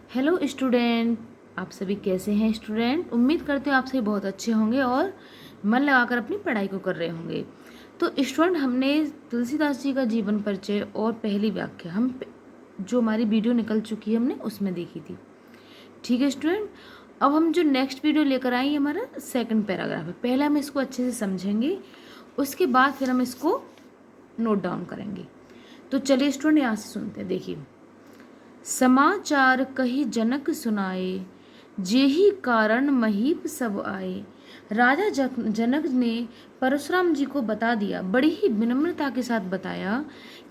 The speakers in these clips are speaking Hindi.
Hello student. आप सभी कैसे हैं स्टूडेंट? उम्मीद करते हो आप सभी बहुत अच्छे होंगे और मन लगाकर अपनी पढ़ाई को कर रहे होंगे। तो स्टूडेंट, हमने तुलसीदास जी का जीवन परिचय और पहली व्याख्या जो हमारी वीडियो निकल चुकी है हमने उसमें देखी थी। ठीक है स्टूडेंट, अब हम जो नेक्स्ट वीडियो लेकर आए हमारा सेकंड पैराग्राफ है। पहले हम इसको अच्छे से समझेंगे, उसके बाद फिर हम इसको नोट डाउन करेंगे। तो चलिए स्टूडेंट यहाँ से सुनते हैं। देखिए, समाचार कही जनक सुनाए, जेहि कारण महीप सब आए। राजा जनक ने परशुराम जी को बता दिया, बड़ी ही विनम्रता के साथ बताया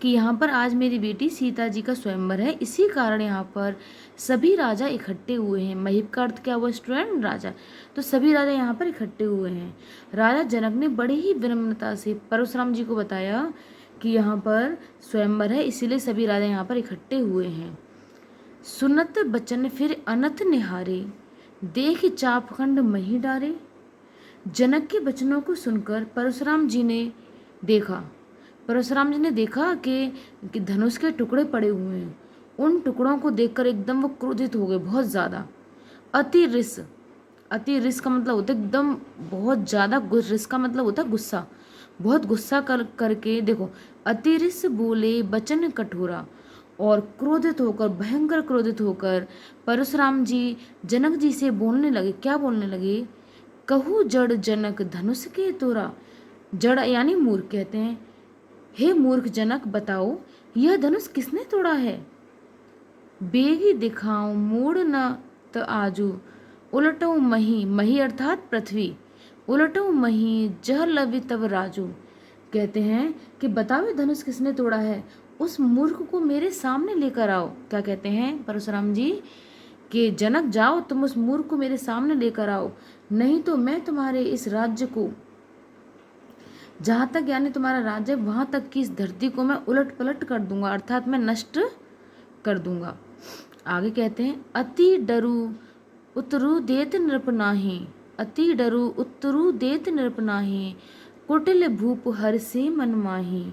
कि यहाँ पर आज मेरी बेटी सीता जी का स्वयंवर है, इसी कारण यहाँ पर सभी राजा इकट्ठे हुए हैं। महीप का अर्थ क्या हुआ स्टूडेंट? राजा। तो सभी राजा यहाँ पर इकट्ठे हुए हैं। राजा जनक ने बड़ी ही विनम्रता से परशुराम जी को बताया कि यहाँ पर स्वयंवर है, इसीलिए सभी राजा यहाँ पर इकट्ठे हुए हैं। सुनत बचन फिर अनथ निहारे, देख चापखंड मही डारे। जनक के वचनों को सुनकर परशुराम जी ने देखा कि धनुष के टुकड़े पड़े हुए हैं। उन टुकड़ों को देखकर एकदम वो क्रोधित हो गए, बहुत ज़्यादा। अति रिस, अति रिस का मतलब होता है एकदम बहुत ज़्यादा। रिस का मतलब होता है गुस्सा। बहुत गुस्सा करके देखो, अति रिस बोले बचन कठोरा, और क्रोधित होकर, भयंकर क्रोधित होकर परशुराम जी जनक जी से बोलने लगे। क्या बोलने लगे? कहू जड़ जनक धनुष के तोरा। जड़ यानी मूर्ख कहते हैं। हे मूर्ख जनक, बताओ यह धनुष किसने तोड़ा है? बेगी दिखाऊं मूड न त आजू, उलटो मही, मही अर्थात पृथ्वी, उलटो मही जह लवि तब राजू। कहते हैं कि बताओ ये धनुष किसने तोड़ा है, उस मूर्ख को मेरे सामने लेकर आओ। क्या कहते हैं परशुराम जी? कि जनक जाओ, तुम उस मूर्ख को मेरे सामने लेकर आओ, नहीं तो मैं तुम्हारे इस राज्य को, जहाँ तक यानी तुम्हारा राज्य, वहाँ तक की इस धरती को मैं उलट पलट कर दूंगा, अर्थात मैं नष्ट कर दूंगा। आगे कहते हैं, अति डरू उतरु देत नृप नाहि, अति डरू उतरु देत नृप नाहि, कुटिल भूप हर से मन माही।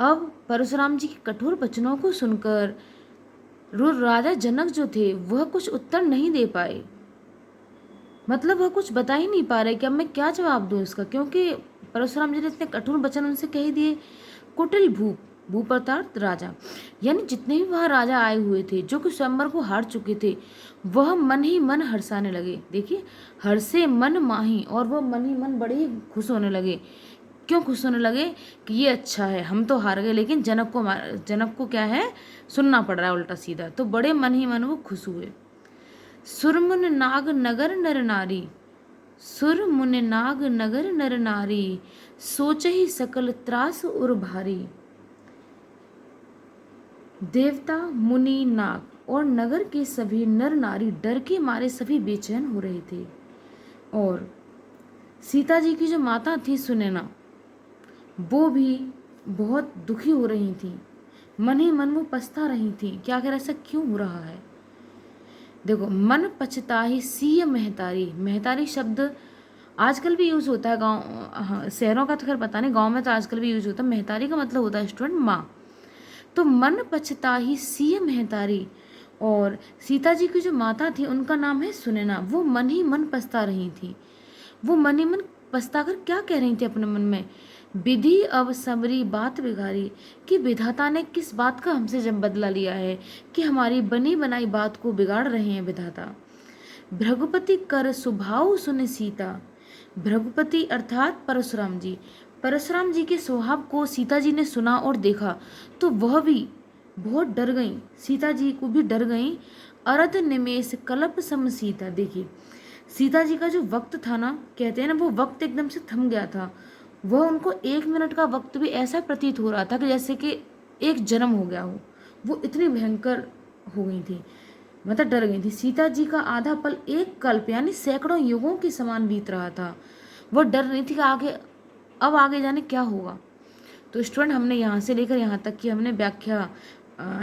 अब परशुराम जी के कठोर वचनों को सुनकर राजा जनक जो थे वह कुछ उत्तर नहीं दे पाए। मतलब वह कुछ बता ही नहीं पा रहे कि अब मैं क्या जवाब दूं इसका, क्योंकि परशुराम जी ने इतने कठोर वचन उनसे कह दिए। कुटिल भूप, भूप अर्थात राजा, यानी जितने भी वह राजा आए हुए थे जो कि स्वयंवर को हार चुके थे, वह मन ही मन हर्षाने लगे। देखिए, हर्षे मन माही, और वह मन ही मन बड़े ही खुश होने लगे। क्यों खुश होने लगे? कि ये अच्छा है, हम तो हार गए लेकिन जनक को क्या है, सुनना पड़ रहा है उल्टा सीधा। तो बड़े मन ही मन वो खुश हुए। सुरमुन नाग नगर नर नारी, सुरमुन नाग नगर नर नारी, सोच ही सकल त्रास उर भारी। देवता, मुनि, नाग और नगर के सभी नर नारी डर के मारे सभी बेचैन हो रहे थे। और सीता जी की जो माता थी सुनैना, वो भी बहुत दुखी हो रही थी। मन ही मन वो पछता रही थी कि आखिर ऐसा क्यों हो रहा है। देखो, मन पछताही सीय महतारी, महतारी शब्द आजकल भी यूज होता है गांव, हाँ, शहरों का तो खैर पता नहीं, गांव में तो आजकल भी यूज होता है। महतारी का मतलब होता है स्टूडेंट माँ। तो मन पछताही सीय महतारी, और सीता जी की जो माता थी उनका नाम है सुनैना, वो मन ही मन पछता रही थी। वो मन ही मन पछता कर क्या कह रही थी अपने मन में? विधि अब सबरी बात बिगाड़ी, कि विधाता ने किस बात का हमसे जब बदला लिया है कि हमारी बनी बनाई बात को बिगाड़ रहे हैं विधाता। भृगुपति कर स्वभाव सुन सीता, भृगुपति अर्थात परशुराम जी, परशुराम जी के स्वभाव को सीता जी ने सुना और देखा तो वह भी बहुत डर गई, सीता जी को भी डर गई। अरध निमेष कल्प सम सीता। देखिए, सीता जी का जो वक्त था ना, कहते हैं ना, वो वक्त एकदम से थम गया था। वह उनको 1 मिनट का वक्त भी ऐसा प्रतीत हो रहा था कि जैसे कि एक जन्म हो गया हो। वो इतनी भयंकर हो गई थी, मतलब डर गई थी। सीता जी का आधा पल एक कल्प यानी सैकड़ों युगों के समान बीत रहा था। वह डर रही थी कि आगे जाने क्या होगा। तो स्टूडेंट, हमने यहाँ से लेकर यहाँ तक की हमने व्याख्या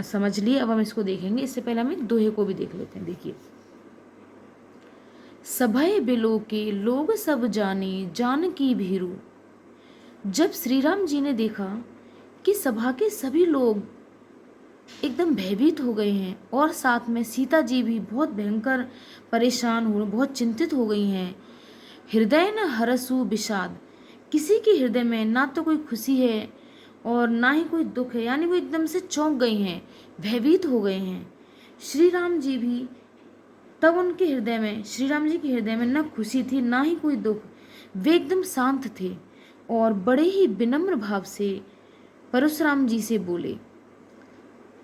समझ ली। अब हम इसको देखेंगे, इससे पहले हम एक दोहे को भी देख लेते हैं। देखिए, सभय बिलो के लोग सब जाने, जान की भीरू। जब श्री राम जी ने देखा कि सभा के सभी लोग एकदम भयभीत हो गए हैं, और साथ में सीता जी भी बहुत भयंकर परेशान हो, बहुत चिंतित हो गई हैं। हृदय न हरसु विषाद, किसी के हृदय में ना तो कोई खुशी है और ना ही कोई दुख है, यानी वो एकदम से चौंक गई हैं, भयभीत हो गए हैं। श्री राम जी भी तब उनके हृदय में, श्री राम जी के हृदय में ना खुशी थी ना ही कोई दुख, वे एकदम शांत थे और बड़े ही विनम्र भाव से परशुराम जी से बोले।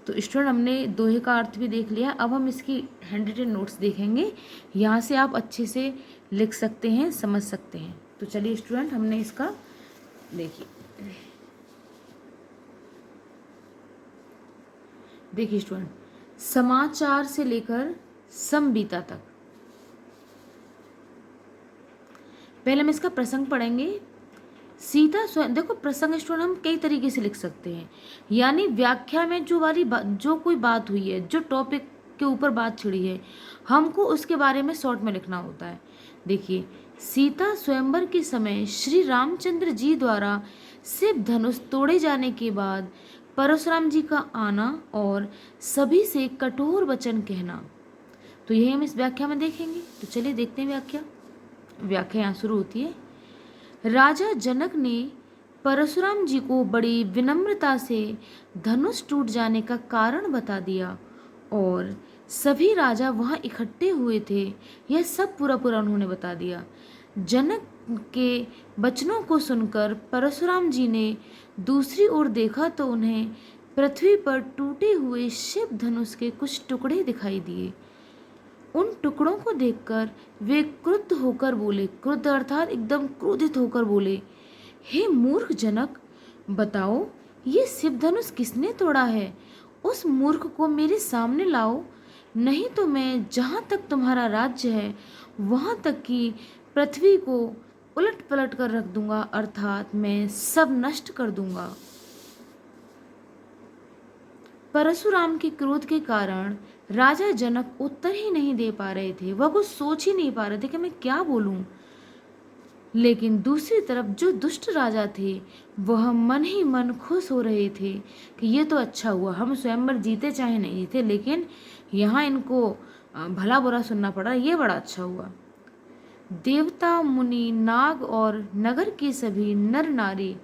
तो स्टूडेंट, हमने दोहे का अर्थ भी देख लिया, अब हम इसकी हैंड रिटन नोट्स देखेंगे। यहाँ से आप अच्छे से लिख सकते हैं, समझ सकते हैं। तो चलिए स्टूडेंट, हमने इसका देखिए स्टूडेंट, समाचार से लेकर संबीता तक। पहले हम इसका प्रसंग पढ़ेंगे। सीता स्वयं, देखो प्रसंग स्टूडेंट हम कई तरीके से लिख सकते हैं, यानी व्याख्या में जो कोई बात हुई है, जो टॉपिक के ऊपर बात छिड़ी है, हमको उसके बारे में शॉर्ट में लिखना होता है। देखिए, सीता स्वयंवर के समय श्री रामचंद्र जी द्वारा शिव धनुष तोड़े जाने के बाद परशुराम जी का आना और सभी से कठोर वचन कहना, तो यही हम इस व्याख्या में देखेंगे। तो चलिए देखते हैं व्याख्या यहाँ शुरू होती है। राजा जनक ने परशुराम जी को बड़ी विनम्रता से धनुष टूट जाने का कारण बता दिया और सभी राजा वहां इकट्ठे हुए थे, यह सब पूरा उन्होंने बता दिया। जनक के वचनों को सुनकर परशुराम जी ने दूसरी ओर देखा तो उन्हें पृथ्वी पर टूटे हुए शिव धनुष के कुछ टुकड़े दिखाई दिए। उन टुकड़ों को देखकर वे क्रुद्ध होकर बोले, क्रुद्ध अर्थात एकदम क्रोधित होकर बोले, हे मूर्ख जनक, बताओ ये शिव धनुष किसने तोड़ा है? उस मूर्ख को मेरे सामने लाओ, नहीं तो मैं जहाँ तक तुम्हारा राज्य है वहाँ तक की पृथ्वी को उलट पलट कर रख दूंगा, अर्थात मैं सब नष्ट कर दूंगा। परशुराम के क्रोध के कारण राजा जनक उत्तर ही नहीं दे पा रहे थे, वह कुछ सोच ही नहीं पा रहे थे कि मैं क्या बोलूं। लेकिन दूसरी तरफ जो दुष्ट राजा थे वह मन ही मन खुश हो रहे थे कि ये तो अच्छा हुआ, हम स्वयंवर जीते चाहे नहीं जीते, लेकिन यहाँ इनको भला बुरा सुनना पड़ा, ये बड़ा अच्छा हुआ। देवता, मुनि, नाग और नगर के सभी नर नारी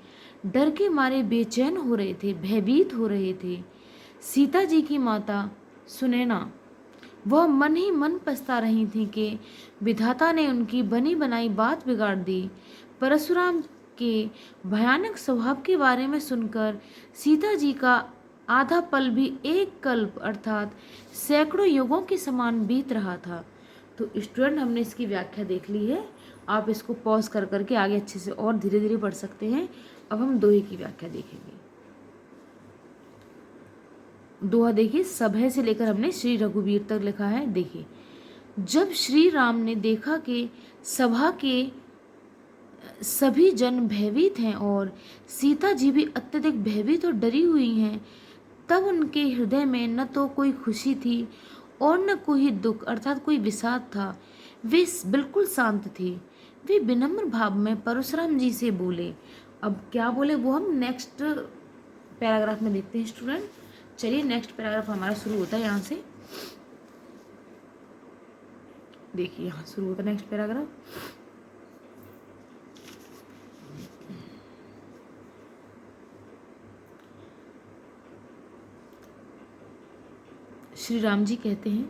डर के मारे बेचैन हो रहे थे, भयभीत हो रहे थे। सीता जी की माता सुनैना, वह मन ही मन पछता रही थी कि विधाता ने उनकी बनी बनाई बात बिगाड़ दी। परशुराम के भयानक स्वभाव के बारे में सुनकर सीता जी का आधा पल भी एक कल्प अर्थात सैकड़ों युगों के समान बीत रहा था। तो स्टूडेंट, हमने इसकी व्याख्या देख ली है, आप इसको पॉज कर करके आगे अच्छे से और धीरे धीरे पढ़ सकते हैं। अब हम दोहे की व्याख्या देखेंगे। दोहा देखिए, सभय से लेकर हमने श्री रघुवीर तक लिखा है। देखिए, जब श्री राम ने देखा कि सभा के सभी जन भयभीत हैं और सीता जी भी अत्यधिक भयभीत और डरी हुई हैं, तब उनके हृदय में न तो कोई खुशी थी और न कोई दुख अर्थात कोई विषाद था। वे बिल्कुल शांत थे। वे विनम्र भाव में परशुराम जी से बोले। अब क्या बोले वो हम नेक्स्ट पैराग्राफ में देखते हैं स्टूडेंट। चलिए, नेक्स्ट पैराग्राफ हमारा शुरू होता है यहाँ से। देखिए, यहाँ शुरू होता है नेक्स्ट पैराग्राफ। श्री राम जी कहते हैं,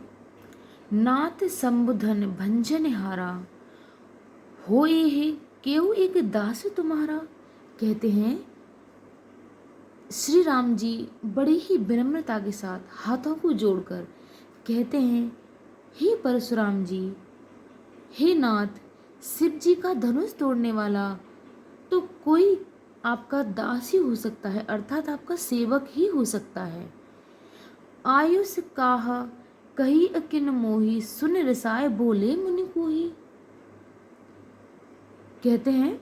नाथ संबुधन भंजन हारा, होए है केऊ एक दास तुम्हारा। कहते हैं श्री राम जी बड़ी ही विनम्रता के साथ हाथों को जोड़कर कहते हैं, हे परशुराम जी, हे नाथ, शिव जी का धनुष तोड़ने वाला तो कोई आपका दास ही हो सकता है, अर्थात आपका सेवक ही हो सकता है। आयुष काह कही अकिन मोही, सुन रसाय बोले मुनि कोही। कहते हैं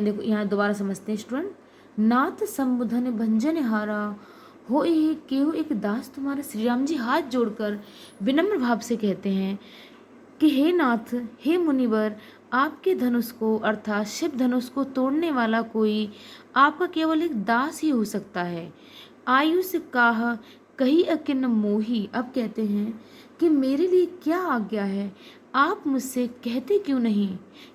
देखो यहाँ दोबारा समझते हैं स्टूडेंट। नाथ संबुधन भंजन हारा, हो हे केहू एक दास तुम्हारा। श्री राम जी हाथ जोड़कर विनम्र भाव से कहते हैं कि हे नाथ, हे मुनिवर, आपके धनुष को अर्थात शिव धनुष को तोड़ने वाला कोई आपका केवल एक दास ही हो सकता है। आयुष काह कही अकिन मोही। अब कहते हैं कि मेरे लिए क्या आज्ञा है, आप मुझसे कहते क्यों नहीं।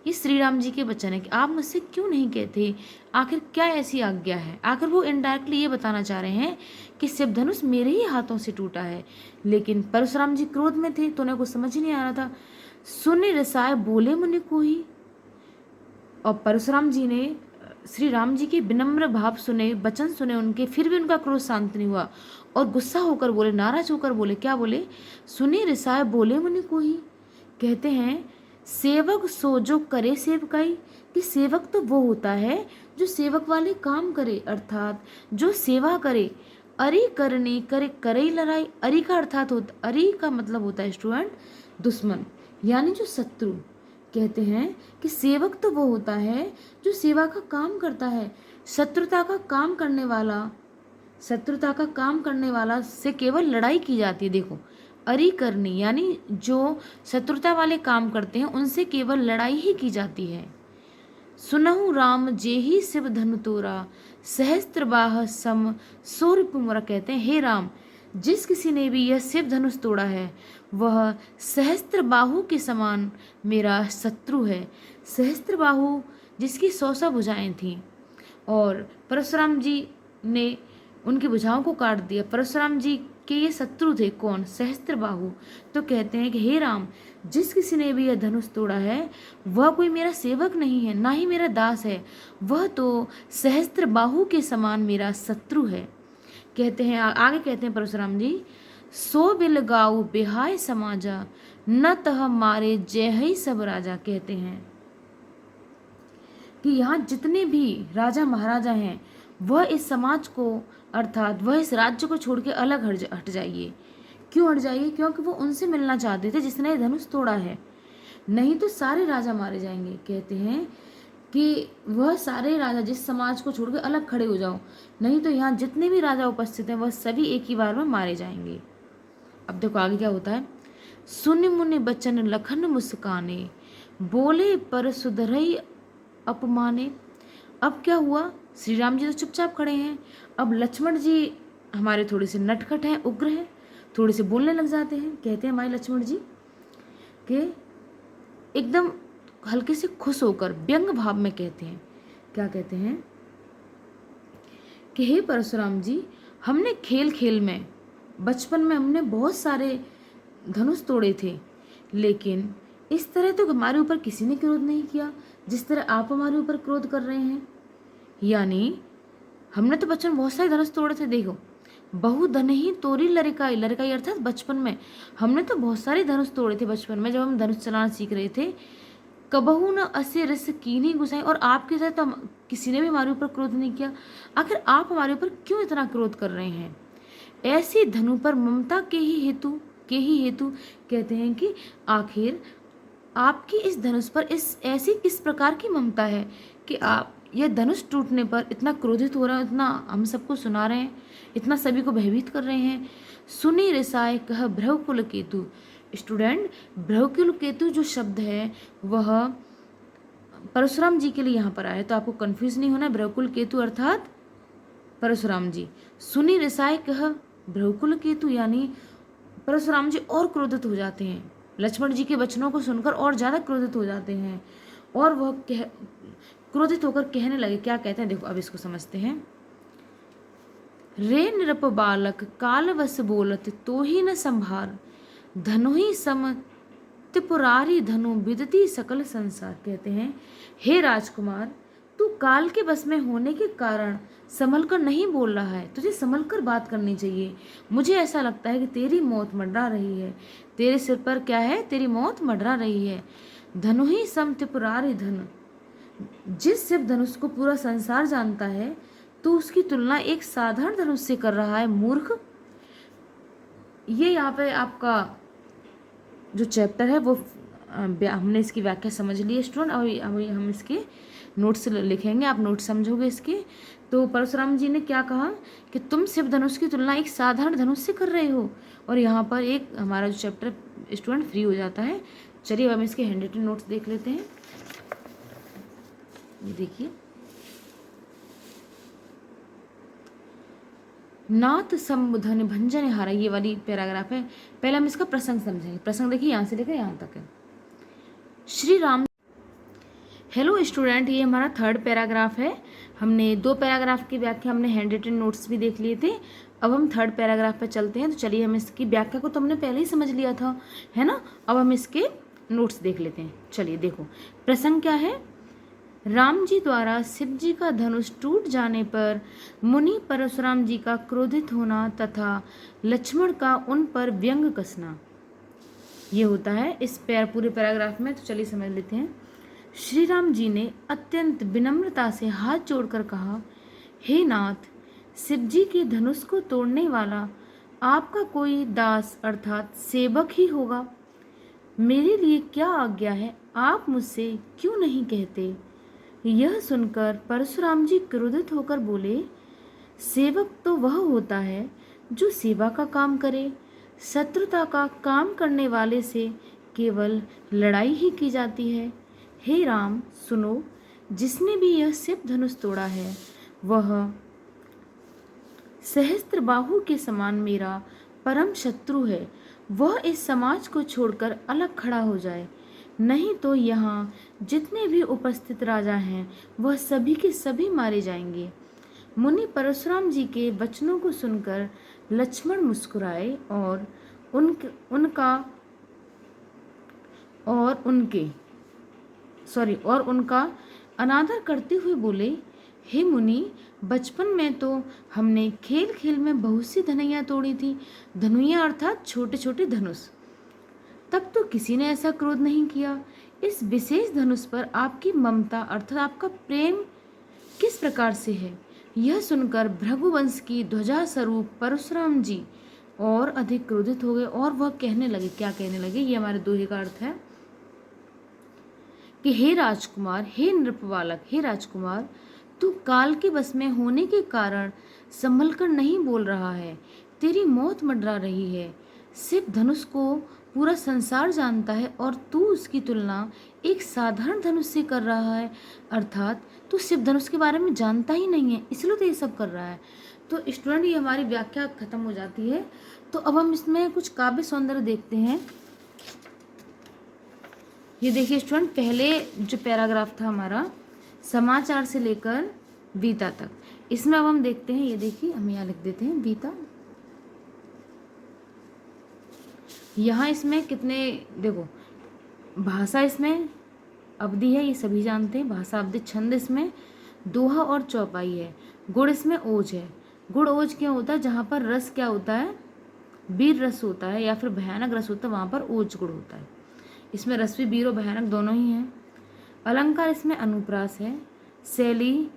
ये श्री राम जी के वचन है कि आप मुझसे क्यों नहीं कहते, आखिर क्या ऐसी आज्ञा है। आखिर वो इनडायरेक्टली ये बताना चाह रहे हैं कि शिव धनुष मेरे ही हाथों से टूटा है, लेकिन परशुराम जी क्रोध में थे तो उन्हें कुछ समझ ही नहीं आ रहा था। सुनि रसाय बोले मुनि कोई। और परशुराम जी ने श्री राम जी के विनम्र भाव सुने, वचन सुने उनके, फिर भी उनका क्रोध शांत नहीं हुआ और गुस्सा होकर बोले, नाराज होकर बोले। क्या बोले? सुनी रिसाए बोले मुनि कोई। कहते हैं सेवक सो जो करे सेवकाई, कि सेवक तो वो होता है जो सेवक वाले काम करे, अर्थात जो सेवा करे। अरि करनी करे करई लड़ाई। अरि का अर्थात होता, अरि का मतलब होता है स्टूडेंट दुश्मन, यानी जो शत्रु। कहते हैं कि सेवक तो वो होता है जो सेवा का काम करता है, शत्रुता का काम करने वाला, शत्रुता का काम करने वाला से केवल लड़ाई की जाती है। देखो, अरि करनी यानी जो शत्रुता वाले काम करते हैं उनसे केवल लड़ाई ही की जाती है। सुनहु राम जेहि शिव धनु तोरा, सहस्त्र बाह सम सो पुमरा। कहते हैं हे राम, जिस किसी ने भी यह शिव धनुष तोड़ा है वह सहस्त्र बाहु के समान मेरा शत्रु है। सहस्त्र बाहु जिसकी 100 भुजाएं थीं, और परशुराम जी ने उनकी भुजाओं को काट दिया। परशुराम जी के ये शत्रु थे कौन? सहस्त्र बाहु। तो कहते हैं कि हे राम, जिस किसी ने भी यह धनुष तोड़ा है वह कोई मेरा सेवक नहीं है, ना ही मेरा दास है, वह तो सहस्त्र बाहु के समान मेरा शत्रु है। कहते हैं आगे, कहते हैं परशुराम जी, सो बिल गाऊ बिहाय समाजा, न तह मारे जय ही सब राजा। कहते हैं कि यहाँ जितने भी राजा महाराजा हैं वह इस समाज को, अर्थात वह इस राज्य को छोड़ के अलग हट जाइए। क्यों हट जाइए? क्योंकि वो उनसे मिलना चाहते थे जिसने धनुष तोड़ा है, नहीं तो सारे राजा मारे जाएंगे। कहते हैं कि वह सारे राजा जिस समाज को छोड़ के अलग खड़े हो जाओ, नहीं तो यहाँ जितने भी राजा उपस्थित हैं वह सभी एक ही बार में मारे जाएंगे। अब देखो आगे क्या होता है। सुन मुनि बचन लखन मुस्काने, बोले पर सुधरई अपमाने। अब क्या हुआ? श्री राम जी तो चुपचाप खड़े हैं, अब लक्ष्मण जी हमारे थोड़े से नटखट हैं, उग्र हैं, थोड़े से बोलने लग जाते हैं। कहते हैं हमारे लक्ष्मण जी के एकदम हल्के से खुश होकर व्यंग भाव में कहते हैं। क्या कहते हैं कि हे परशुराम जी, हमने खेल खेल में, बचपन में हमने बहुत सारे धनुष तोड़े थे, लेकिन इस तरह तो हमारे ऊपर किसी ने क्रोध नहीं किया जिस तरह आप हमारे ऊपर क्रोध कर रहे हैं। यानी हमने तो बचपन में बहुत सारे धनुष तोड़े थे। देखो, बहु धन ही तोरी लड़काई, लड़काई अर्थात बचपन में हमने तो बहुत सारे धनुष तोड़े थे। बचपन में जब हम धनुष चलाना सीख रहे थे, कबहू न असे रस कीनी गुसाई, और आपके साथ तो किसी ने भी हमारे ऊपर क्रोध नहीं किया। आखिर आप हमारे ऊपर क्यों इतना क्रोध कर रहे हैं? ऐसी धनु पर ममता के ही हेतु कहते हैं कि आखिर आपकी इस धनुष पर ऐसी किस प्रकार की ममता है कि आप यह धनुष टूटने पर इतना क्रोधित हो रहे हैं, इतना हम सबको सुना रहे हैं, इतना सभी को भयभीत कर रहे हैं। सुनी रिसाय कह भ्रवकुल केतु। स्टूडेंट, भ्रवकुल केतु जो शब्द है वह परशुराम जी के लिए यहाँ पर आया है, तो आपको कंफ्यूज नहीं होना। भ्रवकुल केतु अर्थात परशुराम जी। सुनी रिसाय कह भ्रवकुल केतु यानी परशुराम जी और क्रोधित हो जाते हैं, लक्ष्मण जी के वचनों को सुनकर और ज़्यादा क्रोधित हो जाते हैं, और वह क्रोधित होकर कहने लगे। क्या कहते हैं देखो, अब इसको समझते हैं। रे नृप बालक काल वस बोलत तो ही न संभार, धनु ही सम त्रिपुरारी धनु विदती सकल संसार। कहते हैं हे राजकुमार, तू काल के बस में होने के कारण संभल कर नहीं बोल रहा है, तुझे संभल कर बात करनी चाहिए। मुझे ऐसा लगता है कि तेरी मौत मंडरा रही है, तेरे सिर पर क्या है? तेरी मौत मंडरा रही है। धनु ही सम त्रिपुरारी धन, जिस शिव धनुष को पूरा संसार जानता है तो उसकी तुलना एक साधारण धनुष से कर रहा है, मूर्ख। ये यहाँ पे आपका जो चैप्टर है वो हमने इसकी व्याख्या समझ ली है स्टूडेंट, और हम इसके नोट्स लिखेंगे, आप नोट समझोगे इसके। तो परशुराम जी ने क्या कहा कि तुम शिव धनुष की तुलना एक साधारण धनुष से कर रहे हो, और यहाँ पर एक हमारा जो चैप्टर स्टूडेंट फ्री हो जाता है। चलिए अब हम इसके हैंड रिटन नोट्स देख लेते हैं। ये देखिए, नाथ संबुधन भंजन हारा, ये वाली पैराग्राफ है। पहले हम इसका प्रसंग समझेंगे। प्रसंग देखिए यहाँ से लेकर यहाँ तक है। श्री राम। हेलो स्टूडेंट, ये हमारा थर्ड पैराग्राफ है। हमने 2 पैराग्राफ की व्याख्या हमने हैंड रिटन नोट्स भी देख लिए थे। अब हम थर्ड पैराग्राफ पे चलते हैं। तो चलिए, हम इसकी व्याख्या को तो हमने पहले ही समझ लिया था, है ना। अब हम इसके नोट्स देख लेते हैं। चलिए देखो, प्रसंग क्या है। राम जी द्वारा शिव जी का धनुष टूट जाने पर मुनि परशुराम जी का क्रोधित होना तथा लक्ष्मण का उन पर व्यंग कसना, ये होता है इस पूरे पैराग्राफ में। तो चलिए समझ लेते हैं। श्री राम जी ने अत्यंत विनम्रता से हाथ जोड़कर कहा, हे नाथ, शिव जी के धनुष को तोड़ने वाला आपका कोई दास अर्थात सेवक ही होगा। मेरे लिए क्या आज्ञा है, आप मुझसे क्यों नहीं कहते। यह सुनकर परशुराम जी क्रोधित होकर बोले, सेवक तो वह होता है जो सेवा का काम करे। शत्रुता का काम करने वाले से केवल लड़ाई ही की जाती है। हे राम, सुनो, जिसने भी यह शिव धनुष तोड़ा है वह सहस्त्रबाहु के समान मेरा परम शत्रु है। वह इस समाज को छोड़कर अलग खड़ा हो जाए, नहीं तो यहाँ जितने भी उपस्थित राजा हैं वह सभी के सभी मारे जाएंगे। मुनि परशुराम जी के वचनों को सुनकर लक्ष्मण मुस्कुराए और उनका अनादर करते हुए बोले, हे मुनि, बचपन में तो हमने खेल खेल में बहुत सी धनुइयाँ तोड़ी थी। धनुइयाँ अर्थात छोटे छोटे धनुष। तब तो किसी ने ऐसा क्रोध नहीं किया। इस विशेष धनुष पर आपकी ममता अर्थात आपका प्रेम किस प्रकार से है। यह सुनकर भृगुवंश की ध्वजा स्वरूप परशुराम जी और अधिक क्रोधित हो गए और वह कहने लगे, क्या कहने लगे, ये हमारे दोहे का अर्थ है कि हे राजकुमार, हे नृपबालक, हे राजकुमार, तू काल के बस में होने के कारण संभल कर नहीं बोल रहा है। तेरी मौत मंडरा रही है। शिव धनुष को पूरा संसार जानता है और तू उसकी तुलना एक साधारण धनुष से कर रहा है। अर्थात तू शिव धनुष के बारे में जानता ही नहीं है, इसलिए तो ये सब कर रहा है। तो स्टूडेंट, ये हमारी व्याख्या खत्म हो जाती है। तो अब हम इसमें कुछ काव्य सौंदर्य देखते हैं। ये देखिए स्टूडेंट, पहले जो पैराग्राफ था हमारा समाचार से लेकर बीता तक, इसमें अब हम देखते हैं। ये देखिए, हम यहाँ लिख देते हैं बीता। यहाँ इसमें कितने, देखो, भाषा इसमें अवधि है, ये सभी जानते हैं, भाषा अवधि। छंद इसमें दोहा और चौपाई है। गुण इसमें ओज है। गुण ओज क्या होता है, जहाँ पर रस क्या होता है, वीर रस होता है या फिर भयानक रस होता है, वहाँ पर ओज गुण होता है। इसमें रस भी वीर और भयानक दोनों ही हैं। अलंकार इसमें अनुप्रास है। शैली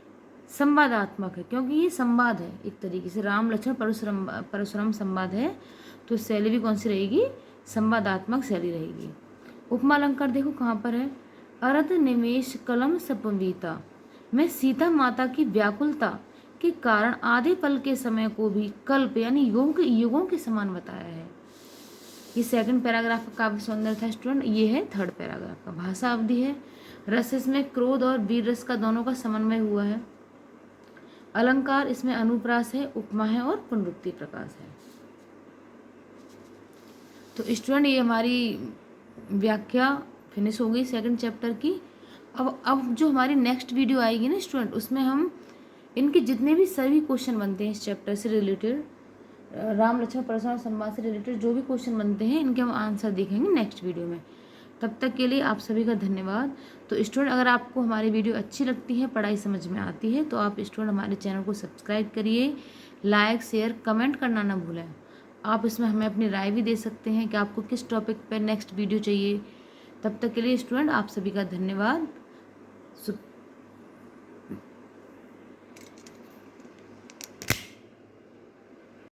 संवादात्मक है, क्योंकि ये संवाद है एक तरीके से, राम लक्ष्मण परशुराम संवाद है, तो शैली भी कौन सी रहेगी, संवादात्मक शैली रहेगी। उपमा अलंकार देखो कहाँ पर है, अरध निमेश कलम सपवीता में सीता माता की व्याकुलता के कारण आधे पल के समय को भी कल्प यानी युगों के समान बताया है। ये सेकंड पैराग्राफ का काव्य सौंदर्य था स्टूडेंट। ये है थर्ड पैराग्राफ का। भाषा अवधि है। रस इसमें क्रोध और वीर रस का दोनों का समन्वय हुआ है। अलंकार इसमें अनुप्रास है, उपमा है और पुनरुक्ति प्रकाश है। तो स्टूडेंट, ये हमारी व्याख्या फिनिश हो गई सेकंड चैप्टर की। अब जो हमारी नेक्स्ट वीडियो आएगी ना स्टूडेंट, उसमें हम इनके जितने भी सभी क्वेश्चन बनते हैं इस चैप्टर से रिलेटेड, राम लक्ष्मण परशुराम संवाद से रिलेटेड जो भी क्वेश्चन बनते हैं, इनके हम आंसर देखेंगे नेक्स्ट वीडियो में। तब तक के लिए आप सभी का धन्यवाद। तो स्टूडेंट, अगर आपको हमारी वीडियो अच्छी लगती है, पढ़ाई समझ में आती है, तो आप स्टूडेंट हमारे चैनल को सब्सक्राइब करिए, लाइक शेयर कमेंट करना ना भूलें। आप इसमें हमें अपनी राय भी दे सकते हैं कि आपको किस टॉपिक पर नेक्स्ट वीडियो चाहिए। तब तक के लिए स्टूडेंट, आप सभी का धन्यवाद।